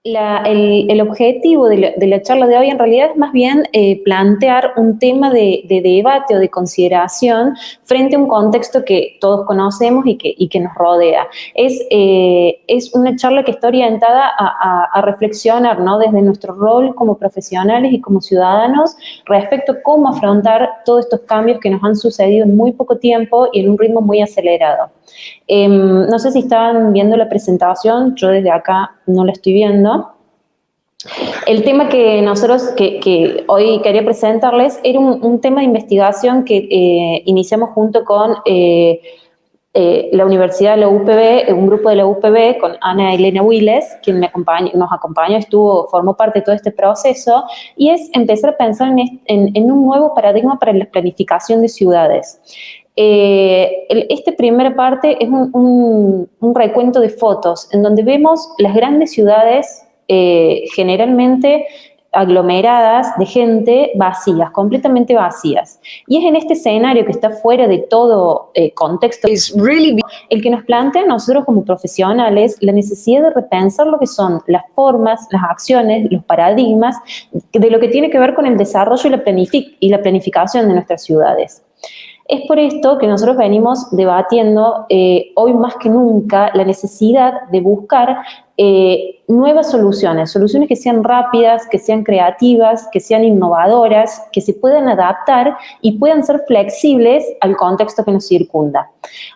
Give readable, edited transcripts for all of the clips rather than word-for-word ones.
El objetivo de la charla de hoy en realidad es más bien plantear un tema de debate o de consideración frente a un contexto que todos conocemos y que nos rodea. Es una charla que está orientada a reflexionar, ¿no?, desde nuestro rol como profesionales y como ciudadanos respecto a cómo afrontar todos estos cambios que nos han sucedido en muy poco tiempo y en un ritmo muy acelerado. No sé si estaban viendo la presentación, yo desde acá no la estoy viendo. El tema que nosotros, que hoy quería presentarles, era un tema de investigación que iniciamos junto con la Universidad de la UPB, un grupo de la UPB, con Ana Elena Wiles, quien nos acompañó, formó parte de todo este proceso, y es empezar a pensar en un nuevo paradigma para la planificación de ciudades. Esta primera parte es un recuento de fotos en donde vemos las grandes ciudades generalmente aglomeradas de gente vacías, completamente vacías. Y es en este escenario que está fuera de todo contexto el que nos plantea a nosotros como profesionales la necesidad de repensar lo que son las formas, las acciones, los paradigmas de lo que tiene que ver con el desarrollo y la planificación de nuestras ciudades. Es por esto que nosotros venimos debatiendo hoy más que nunca la necesidad de buscar nuevas soluciones que sean rápidas, que sean creativas, que sean innovadoras, que se puedan adaptar y puedan ser flexibles al contexto que nos circunda.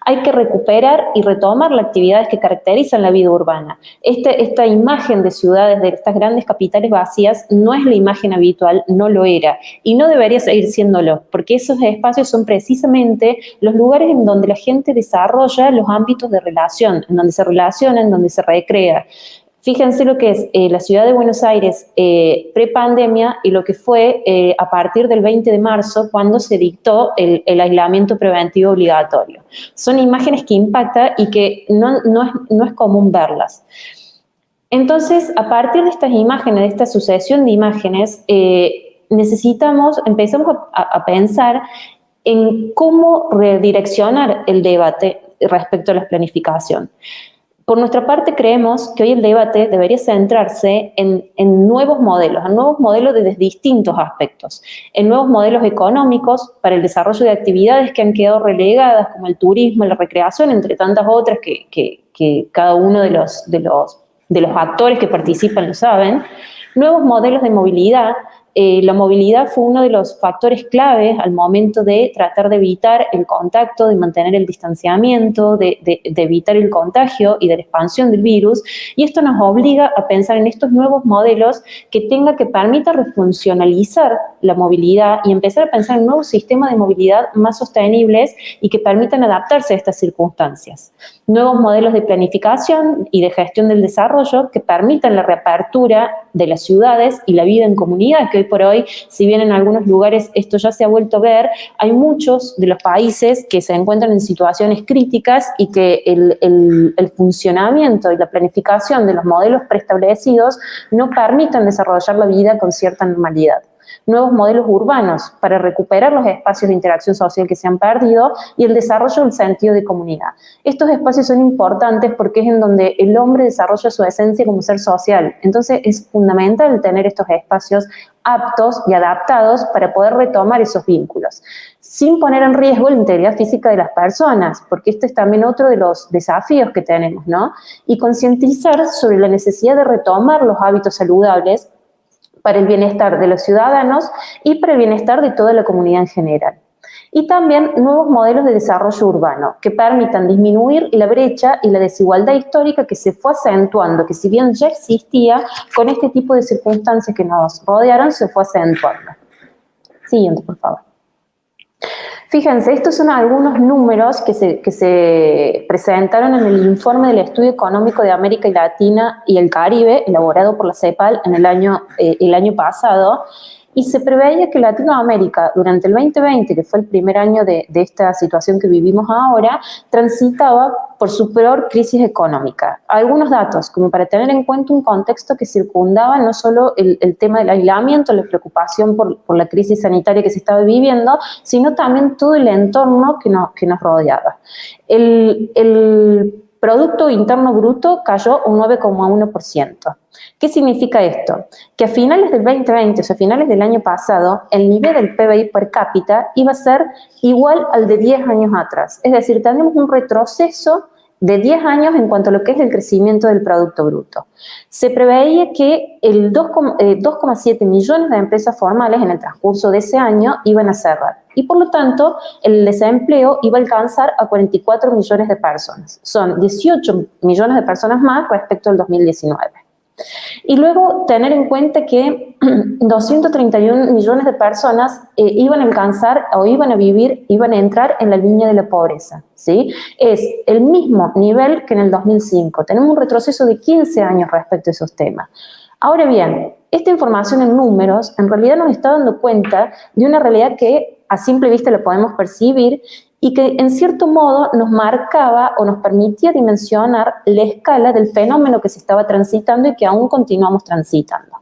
Hay que recuperar y retomar las actividades que caracterizan la vida urbana. Esta imagen de ciudades, de estas grandes capitales vacías, no es la imagen habitual, no lo era, y no debería seguir siéndolo, porque esos espacios son precisamente los lugares en donde la gente desarrolla los ámbitos de relación, en donde se relaciona, en donde se recrea. Fíjense lo que es la ciudad de Buenos Aires pre-pandemia y lo que fue a partir del 20 de marzo cuando se dictó el aislamiento preventivo obligatorio. Son imágenes que impactan y que no es común verlas. Entonces, a partir de estas imágenes, de esta sucesión de imágenes, empezamos a pensar en cómo redireccionar el debate respecto a la planificación. Por nuestra parte, creemos que hoy el debate debería centrarse en nuevos modelos desde distintos aspectos, en nuevos modelos económicos para el desarrollo de actividades que han quedado relegadas, como el turismo, la recreación, entre tantas otras que cada uno de los actores que participan lo saben, nuevos modelos de movilidad. La movilidad fue uno de los factores claves al momento de tratar de evitar el contacto, de mantener el distanciamiento, de evitar el contagio y de la expansión del virus, y esto nos obliga a pensar en estos nuevos modelos que permita refuncionalizar la movilidad y empezar a pensar en nuevos sistemas de movilidad más sostenibles y que permitan adaptarse a estas circunstancias. Nuevos modelos de planificación y de gestión del desarrollo que permitan la reapertura de las ciudades y la vida en comunidad, que hoy por hoy, si bien en algunos lugares esto ya se ha vuelto a ver, hay muchos de los países que se encuentran en situaciones críticas y que el funcionamiento y la planificación de los modelos preestablecidos no permitan desarrollar la vida con cierta normalidad. Nuevos modelos urbanos para recuperar los espacios de interacción social que se han perdido y el desarrollo del sentido de comunidad. Estos espacios son importantes porque es en donde el hombre desarrolla su esencia como ser social. Entonces es fundamental tener estos espacios aptos y adaptados para poder retomar esos vínculos, sin poner en riesgo la integridad física de las personas, porque este es también otro de los desafíos que tenemos, ¿no? Y concientizar sobre la necesidad de retomar los hábitos saludables para el bienestar de los ciudadanos y para el bienestar de toda la comunidad en general. Y también nuevos modelos de desarrollo urbano que permitan disminuir la brecha y la desigualdad histórica que se fue acentuando, que si bien ya existía, con este tipo de circunstancias que nos rodearon, se fue acentuando. Siguiente, por favor. Fíjense, estos son algunos números que se presentaron en el informe del Estudio Económico de América Latina y el Caribe, elaborado por la CEPAL en el año pasado, y se preveía que Latinoamérica, durante el 2020, que fue el primer año de esta situación que vivimos ahora, transitaba por su peor crisis económica. Algunos datos, como para tener en cuenta un contexto que circundaba no solo el tema del aislamiento, la preocupación por la crisis sanitaria que se estaba viviendo, sino también todo el entorno que nos rodeaba. El Producto Interno Bruto cayó un 9,1%. ¿Qué significa esto? Que a finales del 2020, o sea, a finales del año pasado, el nivel del PBI per cápita iba a ser igual al de 10 años atrás. Es decir, tenemos un retroceso de 10 años en cuanto a lo que es el crecimiento del Producto Bruto. Se preveía que el 2,7 millones de empresas formales en el transcurso de ese año iban a cerrar y por lo tanto el desempleo iba a alcanzar a 44 millones de personas. Son 18 millones de personas más respecto al 2019. Y luego tener en cuenta que 231 millones de personas iban a alcanzar o iban a vivir, iban a entrar en la línea de la pobreza, ¿sí? Es el mismo nivel que en el 2005. Tenemos un retroceso de 15 años respecto a esos temas. Ahora bien, esta información en números en realidad nos está dando cuenta de una realidad que a simple vista la podemos percibir y que en cierto modo nos marcaba o nos permitía dimensionar la escala del fenómeno que se estaba transitando y que aún continuamos transitando.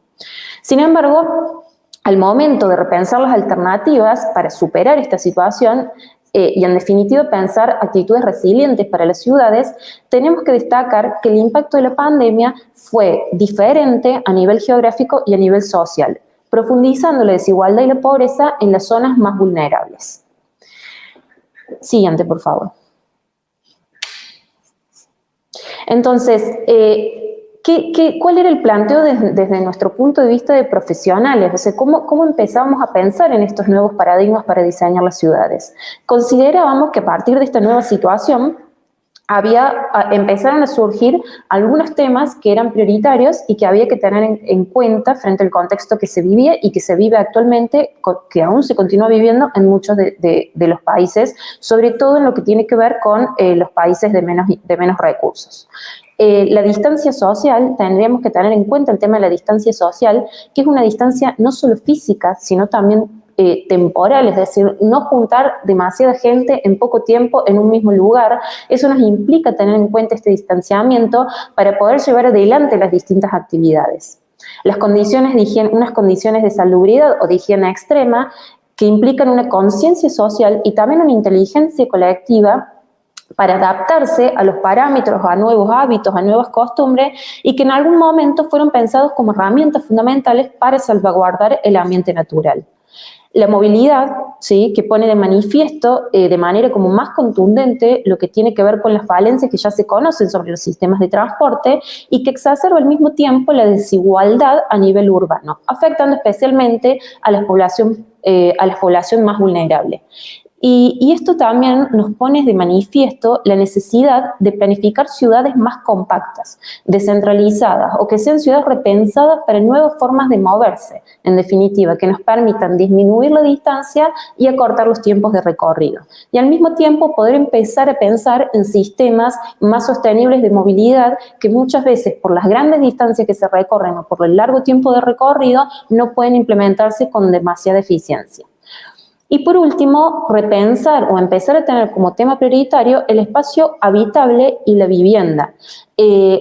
Sin embargo, al momento de repensar las alternativas para superar esta situación y en definitiva pensar actitudes resilientes para las ciudades, tenemos que destacar que el impacto de la pandemia fue diferente a nivel geográfico y a nivel social, profundizando la desigualdad y la pobreza en las zonas más vulnerables. Siguiente, por favor. Entonces, ¿cuál era el planteo desde nuestro punto de vista de profesionales? O sea, ¿cómo empezamos a pensar en estos nuevos paradigmas para diseñar las ciudades? Considerábamos que a partir de esta nueva situación empezaron a surgir algunos temas que eran prioritarios y que había que tener en cuenta frente al contexto que se vivía y que se vive actualmente, que aún se continúa viviendo en muchos de los países, sobre todo en lo que tiene que ver con los países de menos recursos. La distancia social, tendríamos que tener en cuenta el tema de la distancia social, que es una distancia no solo física, sino también temporal, es decir, no juntar demasiada gente en poco tiempo en un mismo lugar. Eso nos implica tener en cuenta este distanciamiento para poder llevar adelante las distintas actividades. Las condiciones de higiene, unas condiciones de salubridad o de higiene extrema que implican una conciencia social y también una inteligencia colectiva para adaptarse a los parámetros, a nuevos hábitos, a nuevas costumbres y que en algún momento fueron pensados como herramientas fundamentales para salvaguardar el ambiente natural. La movilidad, ¿sí?, que pone de manifiesto de manera como más contundente lo que tiene que ver con las falencias que ya se conocen sobre los sistemas de transporte y que exacerba al mismo tiempo la desigualdad a nivel urbano, afectando especialmente a la población más vulnerable. Y esto también nos pone de manifiesto la necesidad de planificar ciudades más compactas, descentralizadas o que sean ciudades repensadas para nuevas formas de moverse, en definitiva, que nos permitan disminuir la distancia y acortar los tiempos de recorrido. Y al mismo tiempo poder empezar a pensar en sistemas más sostenibles de movilidad que muchas veces por las grandes distancias que se recorren o por el largo tiempo de recorrido no pueden implementarse con demasiada eficiencia. Y por último, repensar o empezar a tener como tema prioritario el espacio habitable y la vivienda.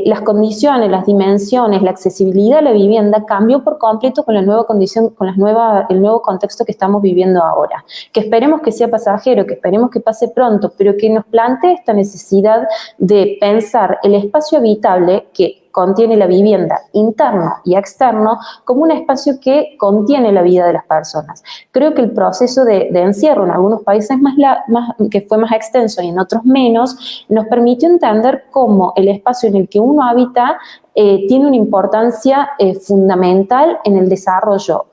Las condiciones, las dimensiones, la accesibilidad a la vivienda cambió por completo con la nueva condición, con el nuevo contexto que estamos viviendo ahora. Que esperemos que sea pasajero, que esperemos que pase pronto, pero que nos plantee esta necesidad de pensar el espacio habitable que contiene la vivienda interno y externo como un espacio que contiene la vida de las personas. Creo que el proceso de encierro en algunos países que fue más extenso y en otros menos, nos permitió entender cómo el espacio en el que uno habita tiene una importancia fundamental en el desarrollo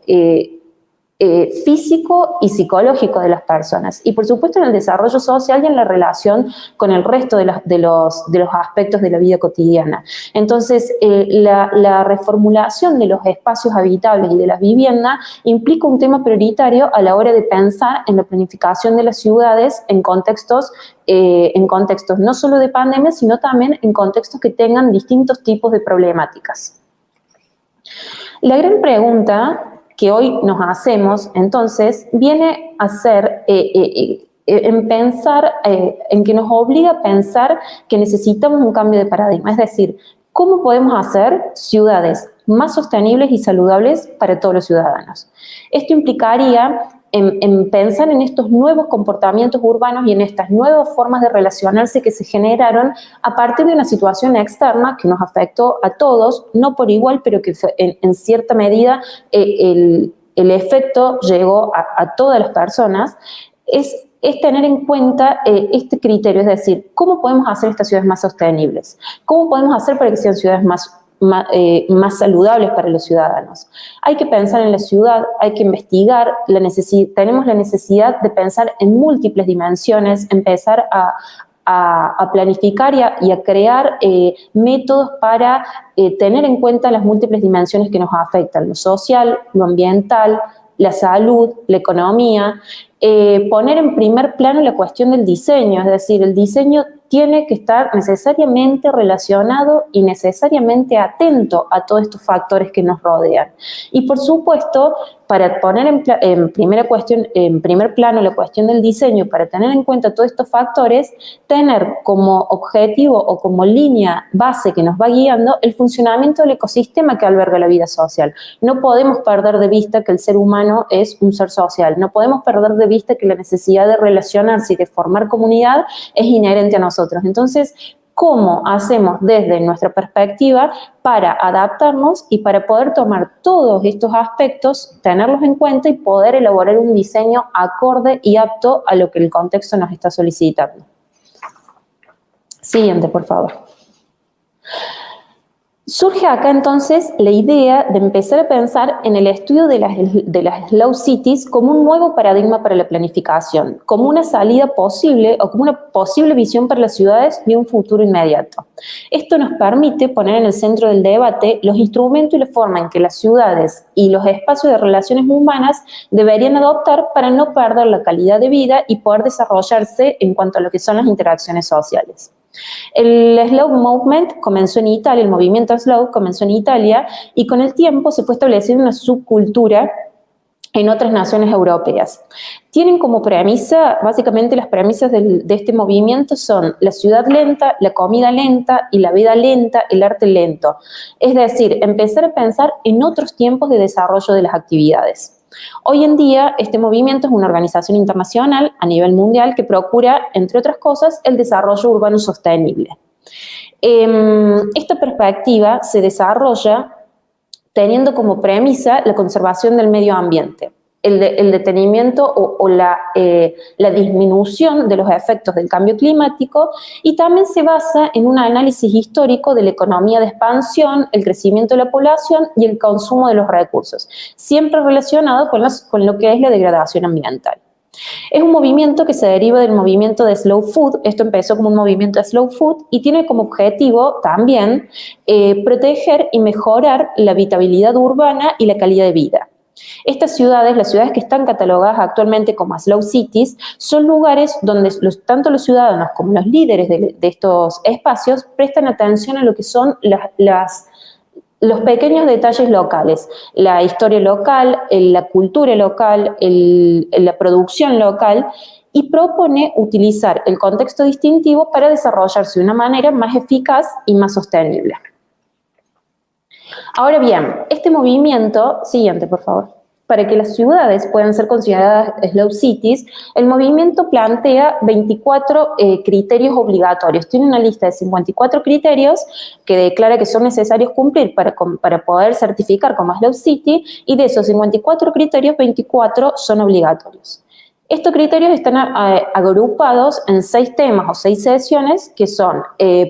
físico y psicológico de las personas y por supuesto en el desarrollo social y en la relación con el resto de los aspectos de la vida cotidiana. Entonces la reformulación de los espacios habitables y de las viviendas implica un tema prioritario a la hora de pensar en la planificación de las ciudades en contextos no solo de pandemia, sino también en contextos que tengan distintos tipos de problemáticas. La gran pregunta que hoy nos hacemos, entonces, viene a ser en pensar, en que nos obliga a pensar que necesitamos un cambio de paradigma, es decir, ¿cómo podemos hacer ciudades más sostenibles y saludables para todos los ciudadanos? Esto implicaría en pensar en estos nuevos comportamientos urbanos y en estas nuevas formas de relacionarse que se generaron a partir de una situación externa que nos afectó a todos, no por igual, pero que en cierta medida el efecto llegó a todas las personas, es tener en cuenta este criterio, es decir, ¿cómo podemos hacer estas ciudades más sostenibles? ¿Cómo podemos hacer para que sean ciudades más saludables para los ciudadanos? Hay que pensar en la ciudad, hay que investigar, tenemos la necesidad de pensar en múltiples dimensiones, empezar a planificar y a crear métodos para tener en cuenta las múltiples dimensiones que nos afectan, lo social, lo ambiental, la salud, la economía, poner en primer plano la cuestión del diseño, es decir, el diseño tiene que estar necesariamente relacionado y necesariamente atento a todos estos factores que nos rodean. Y por supuesto, para poner en primer plano la cuestión del diseño, para tener en cuenta todos estos factores, tener como objetivo o como línea base que nos va guiando el funcionamiento del ecosistema que alberga la vida social. No podemos perder de vista que el ser humano es un ser social, no podemos perder de vista que la necesidad de relacionarse y de formar comunidad es inherente a nosotros. Entonces, ¿cómo hacemos desde nuestra perspectiva para adaptarnos y para poder tomar todos estos aspectos, tenerlos en cuenta y poder elaborar un diseño acorde y apto a lo que el contexto nos está solicitando? Siguiente, por favor. Surge acá entonces la idea de empezar a pensar en el estudio de las slow cities como un nuevo paradigma para la planificación, como una salida posible o como una posible visión para las ciudades de un futuro inmediato. Esto nos permite poner en el centro del debate los instrumentos y la forma en que las ciudades y los espacios de relaciones humanas deberían adoptar para no perder la calidad de vida y poder desarrollarse en cuanto a lo que son las interacciones sociales. El slow movement comenzó en Italia, el movimiento slow comenzó en Italia y con el tiempo se fue estableciendo una subcultura en otras naciones europeas. Tienen como premisa, básicamente las premisas de este movimiento son la ciudad lenta, la comida lenta y la vida lenta, el arte lento. Es decir, empezar a pensar en otros tiempos de desarrollo de las actividades. Hoy en día, este movimiento es una organización internacional a nivel mundial que procura, entre otras cosas, el desarrollo urbano sostenible. Esta perspectiva se desarrolla teniendo como premisa la conservación del medio ambiente, el detenimiento o la disminución de los efectos del cambio climático, y también se basa en un análisis histórico de la economía de expansión, el crecimiento de la población y el consumo de los recursos, siempre relacionado con lo que es la degradación ambiental. Es un movimiento que se deriva del movimiento de Slow Food. Esto empezó como un movimiento de Slow Food y tiene como objetivo también proteger y mejorar la habitabilidad urbana y la calidad de vida. Estas ciudades, las ciudades que están catalogadas actualmente como Slow Cities, son lugares donde tanto los ciudadanos como los líderes de estos espacios prestan atención a lo que son los pequeños detalles locales, la historia local, la cultura local, la producción local, y propone utilizar el contexto distintivo para desarrollarse de una manera más eficaz y más sostenible. Ahora bien, este movimiento, siguiente por favor, para que las ciudades puedan ser consideradas slow cities, el movimiento plantea 24 criterios obligatorios. Tiene una lista de 54 criterios que declara que son necesarios cumplir para poder certificar como slow city, y de esos 54 criterios, 24 son obligatorios. Estos criterios están agrupados en 6 temas o 6 sesiones que son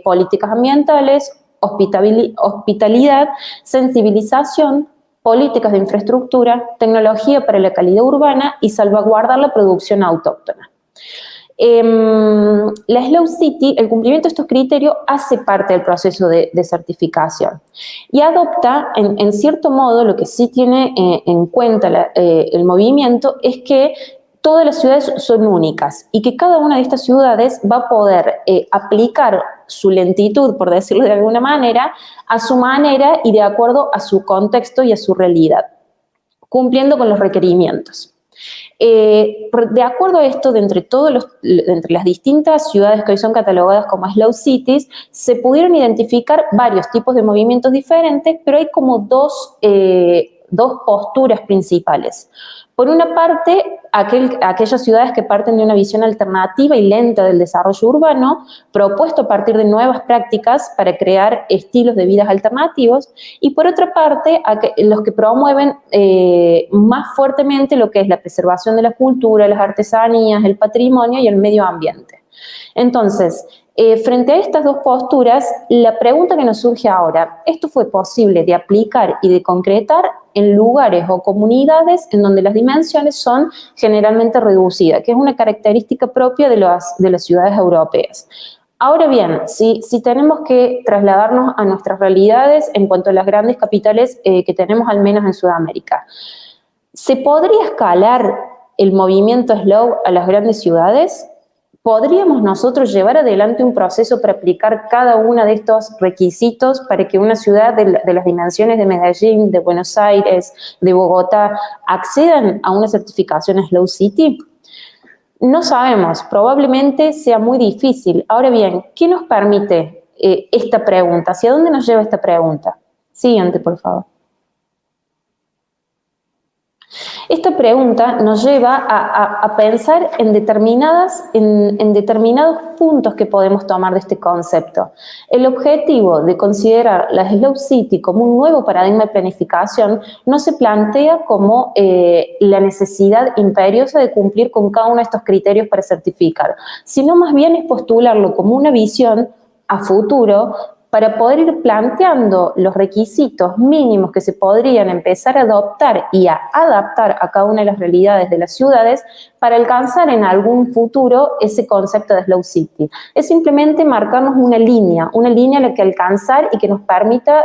políticas ambientales, hospitalidad, sensibilización, políticas de infraestructura, tecnología para la calidad urbana y salvaguardar la producción autóctona. La Slow City, el cumplimiento de estos criterios hace parte del proceso de certificación y adopta, en cierto modo, lo que sí tiene en cuenta el movimiento es que todas las ciudades son únicas y que cada una de estas ciudades va a poder aplicar su lentitud, por decirlo de alguna manera, a su manera y de acuerdo a su contexto y a su realidad, cumpliendo con los requerimientos. De acuerdo a esto, entre las distintas ciudades que hoy son catalogadas como Slow Cities, se pudieron identificar varios tipos de movimientos diferentes, pero hay como dos posturas principales. Por una parte, aquellas ciudades que parten de una visión alternativa y lenta del desarrollo urbano, propuesto a partir de nuevas prácticas para crear estilos de vida alternativos, y por otra parte, los que promueven más fuertemente lo que es la preservación de la cultura, las artesanías, el patrimonio y el medio ambiente. Entonces, frente a estas dos posturas, la pregunta que nos surge ahora, ¿esto fue posible de aplicar y de concretar en lugares o comunidades en donde las dimensiones son generalmente reducidas, que es una característica propia de las ciudades europeas? Ahora bien, si tenemos que trasladarnos a nuestras realidades en cuanto a las grandes capitales que tenemos al menos en Sudamérica, ¿se podría escalar el movimiento slow a las grandes ciudades? ¿Podríamos nosotros llevar adelante un proceso para aplicar cada uno de estos requisitos para que una ciudad de las dimensiones de Medellín, de Buenos Aires, de Bogotá, accedan a una certificación Slow City? No sabemos, probablemente sea muy difícil. Ahora bien, ¿qué nos permite esta pregunta? ¿Hacia dónde nos lleva esta pregunta? Siguiente, por favor. Esta pregunta nos lleva a pensar en determinados puntos que podemos tomar de este concepto. El objetivo de considerar la Slow City como un nuevo paradigma de planificación no se plantea como la necesidad imperiosa de cumplir con cada uno de estos criterios para certificar, sino más bien es postularlo como una visión a futuro para poder ir planteando los requisitos mínimos que se podrían empezar a adoptar y a adaptar a cada una de las realidades de las ciudades para alcanzar en algún futuro ese concepto de Slow City. Es simplemente marcarnos una línea a la que alcanzar y que nos permita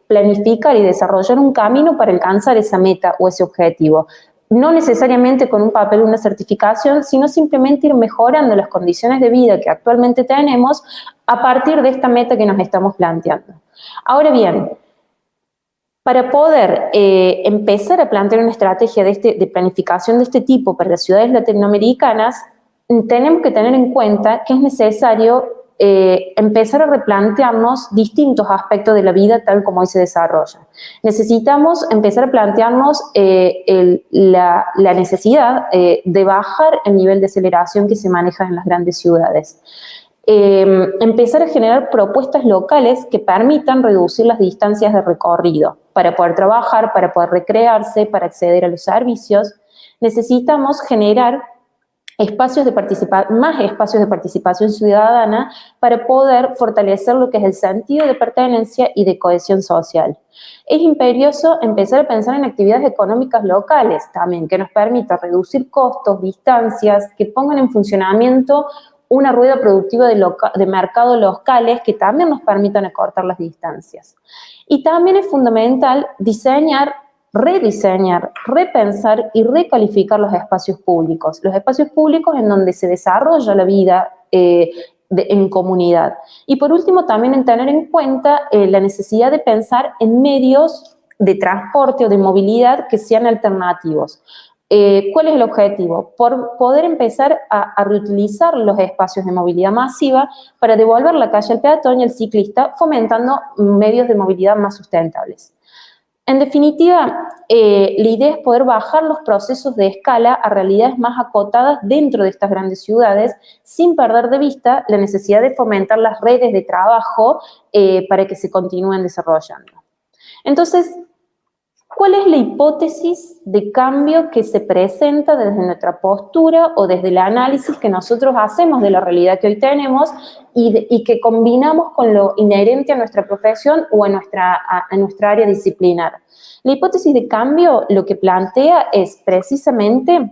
planificar y desarrollar un camino para alcanzar esa meta o ese objetivo. No necesariamente con un papel o una certificación, sino simplemente ir mejorando las condiciones de vida que actualmente tenemos a partir de esta meta que nos estamos planteando. Ahora bien, para poder empezar a plantear una estrategia de planificación de este tipo para las ciudades latinoamericanas, tenemos que tener en cuenta que es necesario empezar a replantearnos distintos aspectos de la vida tal como hoy se desarrolla. Necesitamos empezar a plantearnos la necesidad de bajar el nivel de aceleración que se maneja en las grandes ciudades. Empezar a generar propuestas locales que permitan reducir las distancias de recorrido para poder trabajar, para poder recrearse, para acceder a los servicios. Necesitamos generar más espacios de participación ciudadana para poder fortalecer lo que es el sentido de pertenencia y de cohesión social. Es imperioso empezar a pensar en actividades económicas locales también, que nos permitan reducir costos, distancias, que pongan en funcionamiento una rueda productiva de mercado locales que también nos permitan acortar las distancias. Y también es fundamental diseñar, rediseñar, repensar y recalificar los espacios públicos en donde se desarrolla la vida en comunidad. Y por último, también en tener en cuenta la necesidad de pensar en medios de transporte o de movilidad que sean alternativos. ¿Cuál es el objetivo? Por poder empezar a reutilizar los espacios de movilidad masiva para devolver la calle al peatón y al ciclista, fomentando medios de movilidad más sustentables. En definitiva, la idea es poder bajar los procesos de escala a realidades más acotadas dentro de estas grandes ciudades, sin perder de vista la necesidad de fomentar las redes de trabajo para que se continúen desarrollando. Entonces, ¿cuál es la hipótesis de cambio que se presenta desde nuestra postura o desde el análisis que nosotros hacemos de la realidad que hoy tenemos y que combinamos con lo inherente a nuestra profesión o a nuestra área disciplinar? La hipótesis de cambio lo que plantea es precisamente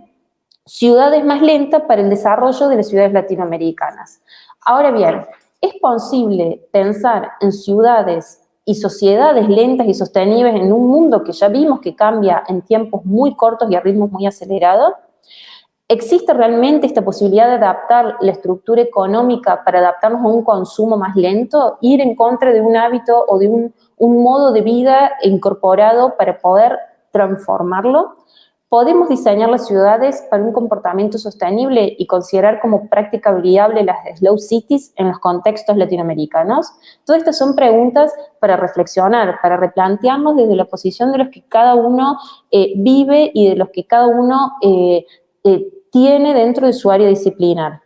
ciudades más lentas para el desarrollo de las ciudades latinoamericanas. Ahora bien, ¿es posible pensar en ciudades y sociedades lentas y sostenibles en un mundo que ya vimos que cambia en tiempos muy cortos y a ritmos muy acelerados? ¿Existe realmente esta posibilidad de adaptar la estructura económica para adaptarnos a un consumo más lento? Ir en contra de un hábito o de un modo de vida incorporado para poder transformarlo. ¿Podemos diseñar las ciudades para un comportamiento sostenible y considerar como práctica viable las slow cities en los contextos latinoamericanos? Todas estas son preguntas para reflexionar, para replantearnos desde la posición de los que cada uno vive y de los que cada uno tiene dentro de su área disciplinar.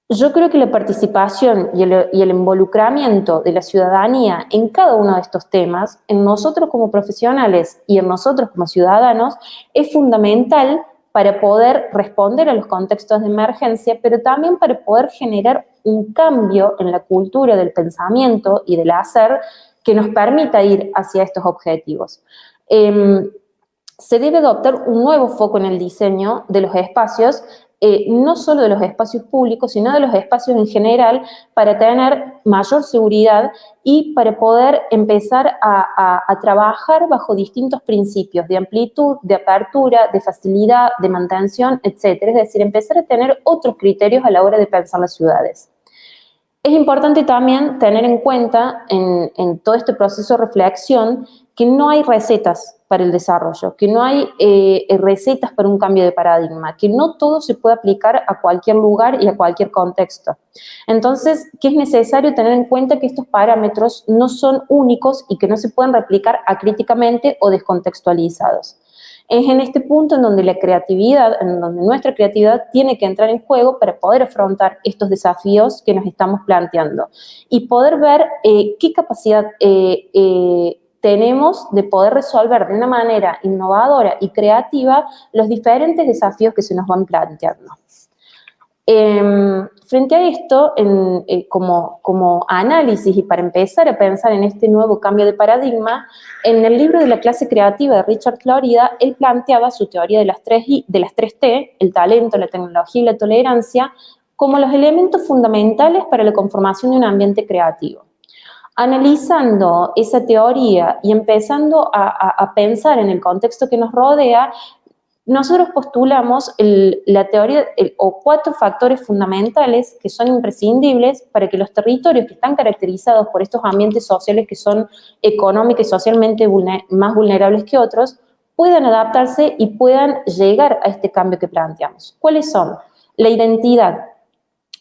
Yo creo que la participación y el involucramiento de la ciudadanía en cada uno de estos temas, en nosotros como profesionales y en nosotros como ciudadanos, es fundamental para poder responder a los contextos de emergencia, pero también para poder generar un cambio en la cultura del pensamiento y del hacer que nos permita ir hacia estos objetivos. Se debe adoptar un nuevo foco en el diseño de los espacios, no solo de los espacios públicos, sino de los espacios en general, para tener mayor seguridad y para poder empezar a trabajar bajo distintos principios de amplitud, de apertura, de facilidad, de mantención, etc. Es decir, empezar a tener otros criterios a la hora de pensar las ciudades. Es importante también tener en cuenta en todo este proceso de reflexión que no hay recetas para el desarrollo, que no hay recetas para un cambio de paradigma, que no todo se puede aplicar a cualquier lugar y a cualquier contexto. Entonces, que es necesario tener en cuenta que estos parámetros no son únicos y que no se pueden replicar acríticamente o descontextualizados. Es en este punto en donde la creatividad, en donde nuestra creatividad tiene que entrar en juego para poder afrontar estos desafíos que nos estamos planteando y poder ver qué capacidad tenemos de poder resolver de una manera innovadora y creativa los diferentes desafíos que se nos van planteando. Frente a esto, como análisis y para empezar a pensar en este nuevo cambio de paradigma, en el libro de la clase creativa de Richard Florida, él planteaba su teoría de las tres T, el talento, la tecnología y la tolerancia, como los elementos fundamentales para la conformación de un ambiente creativo. Analizando esa teoría y empezando a pensar en el contexto que nos rodea, nosotros postulamos la teoría o 4 factores fundamentales que son imprescindibles para que los territorios que están caracterizados por estos ambientes sociales que son económicos y socialmente más vulnerables que otros, puedan adaptarse y puedan llegar a este cambio que planteamos. ¿Cuáles son? La identidad.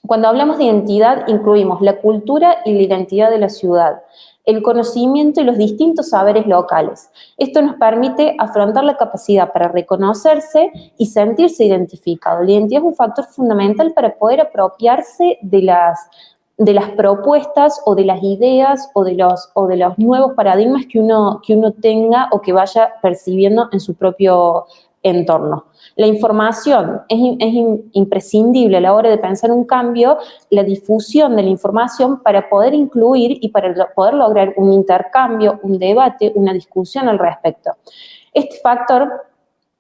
Cuando hablamos de identidad, incluimos la cultura y la identidad de la ciudad, el conocimiento y los distintos saberes locales. Esto nos permite afrontar la capacidad para reconocerse y sentirse identificado. La identidad es un factor fundamental para poder apropiarse de las propuestas o de las ideas o de los nuevos paradigmas que uno tenga o que vaya percibiendo en su propio entorno. La información es imprescindible a la hora de pensar un cambio, la difusión de la información para poder incluir y para poder lograr un intercambio, un debate, una discusión al respecto. Este factor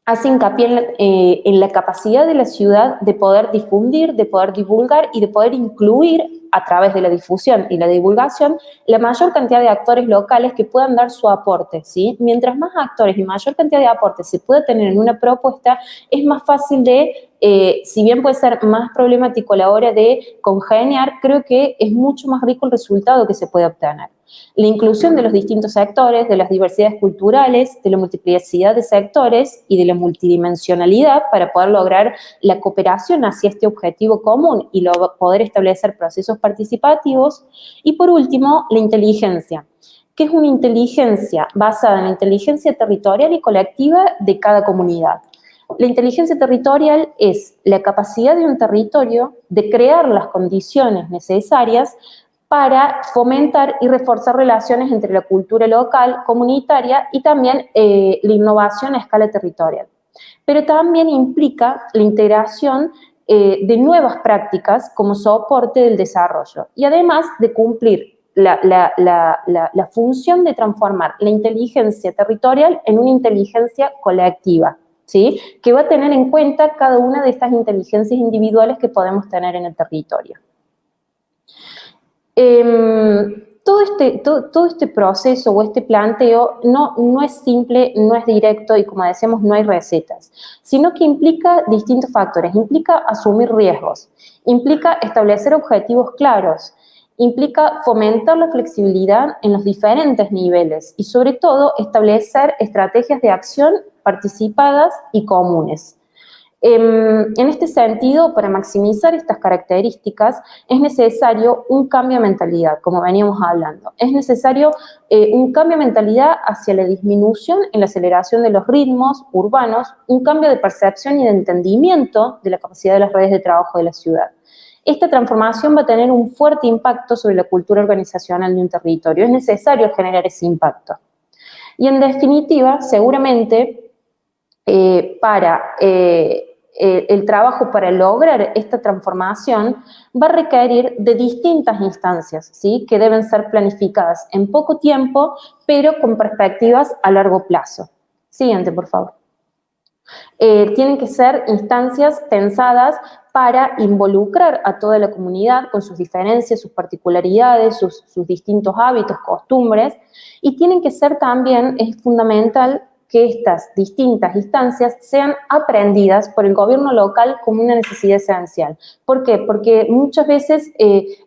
hace hincapié en la capacidad de la ciudad de poder difundir, de poder divulgar y de poder incluir a través de la difusión y la divulgación la mayor cantidad de actores locales que puedan dar su aporte, ¿sí? Mientras más actores y mayor cantidad de aportes se pueda tener en una propuesta, es más fácil de, si bien puede ser más problemático a la hora de congeniar, creo que es mucho más rico el resultado que se puede obtener. La inclusión de los distintos sectores, de las diversidades culturales, de la multiplicidad de sectores y de la multidimensionalidad para poder lograr la cooperación hacia este objetivo común y poder establecer procesos participativos. Y por último, la inteligencia. ¿Qué es una inteligencia? Basada en la inteligencia territorial y colectiva de cada comunidad. La inteligencia territorial es la capacidad de un territorio de crear las condiciones necesarias para fomentar y reforzar relaciones entre la cultura local, comunitaria y también la innovación a escala territorial. Pero también implica la integración de nuevas prácticas como soporte del desarrollo y además de cumplir la función de transformar la inteligencia territorial en una inteligencia colectiva, ¿sí? Que va a tener en cuenta cada una de estas inteligencias individuales que podemos tener en el territorio. Todo este proceso o este planteo no es simple, no es directo y como decíamos no hay recetas, sino que implica distintos factores, implica asumir riesgos, implica establecer objetivos claros, implica fomentar la flexibilidad en los diferentes niveles y sobre todo establecer estrategias de acción participadas y comunes. En este sentido, para maximizar estas características, es necesario un cambio de mentalidad, como veníamos hablando. Es necesario un cambio de mentalidad hacia la disminución en la aceleración de los ritmos urbanos, un cambio de percepción y de entendimiento de la capacidad de las redes de trabajo de la ciudad. Esta transformación va a tener un fuerte impacto sobre la cultura organizacional de un territorio. Es necesario generar ese impacto. Y en definitiva, seguramente, el trabajo para lograr esta transformación va a requerir de distintas instancias, ¿sí? Que deben ser planificadas en poco tiempo, pero con perspectivas a largo plazo. Siguiente, por favor. Tienen que ser instancias pensadas para involucrar a toda la comunidad con sus diferencias, sus particularidades, sus distintos hábitos, costumbres, y tienen que ser también, es fundamental, que estas distintas instancias sean aprendidas por el gobierno local como una necesidad esencial. ¿Por qué? Porque muchas veces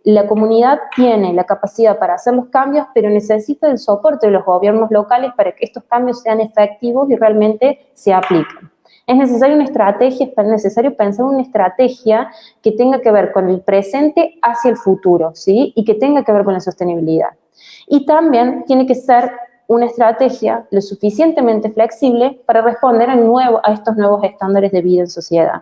la comunidad tiene la capacidad para hacer los cambios, pero necesita el soporte de los gobiernos locales para que estos cambios sean efectivos y realmente se apliquen. Es necesaria una estrategia, es necesario pensar una estrategia que tenga que ver con el presente hacia el futuro, ¿sí? Y que tenga que ver con la sostenibilidad. Y también tiene que ser una estrategia lo suficientemente flexible para responder a estos nuevos estándares de vida en sociedad.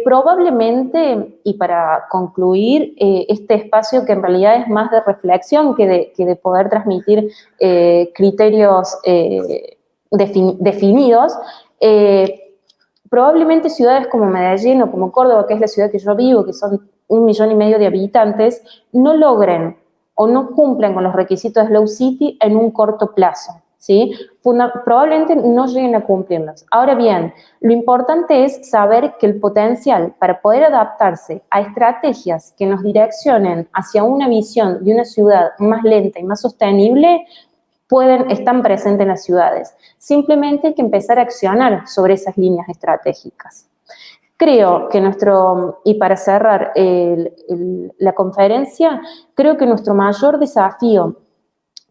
Probablemente, y para concluir este espacio que en realidad es más de reflexión que de poder transmitir criterios definidos, probablemente ciudades como Medellín o como Córdoba, que es la ciudad que yo vivo, que son 1,5 millones de habitantes, no logren o no cumplen con los requisitos de Slow City en un corto plazo, ¿sí? Probablemente no lleguen a cumplirlos. Ahora bien, lo importante es saber que el potencial para poder adaptarse a estrategias que nos direccionen hacia una visión de una ciudad más lenta y más sostenible están presentes en las ciudades. Simplemente hay que empezar a accionar sobre esas líneas estratégicas. Creo que y para cerrar la conferencia, creo que nuestro mayor desafío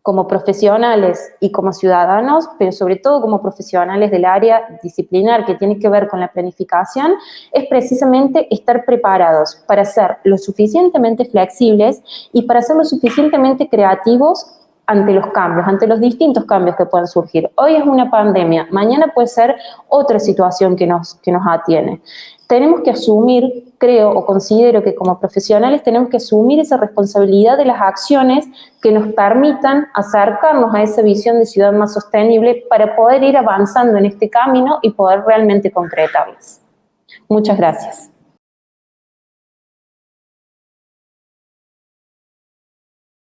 como profesionales y como ciudadanos, pero sobre todo como profesionales del área disciplinar que tiene que ver con la planificación, es precisamente estar preparados para ser lo suficientemente flexibles y para ser lo suficientemente creativos ante los cambios, ante los distintos cambios que puedan surgir. Hoy es una pandemia, mañana puede ser otra situación que nos atiene. Tenemos que asumir, creo o considero que como profesionales tenemos que asumir esa responsabilidad de las acciones que nos permitan acercarnos a esa visión de ciudad más sostenible para poder ir avanzando en este camino y poder realmente concretarlas. Muchas gracias.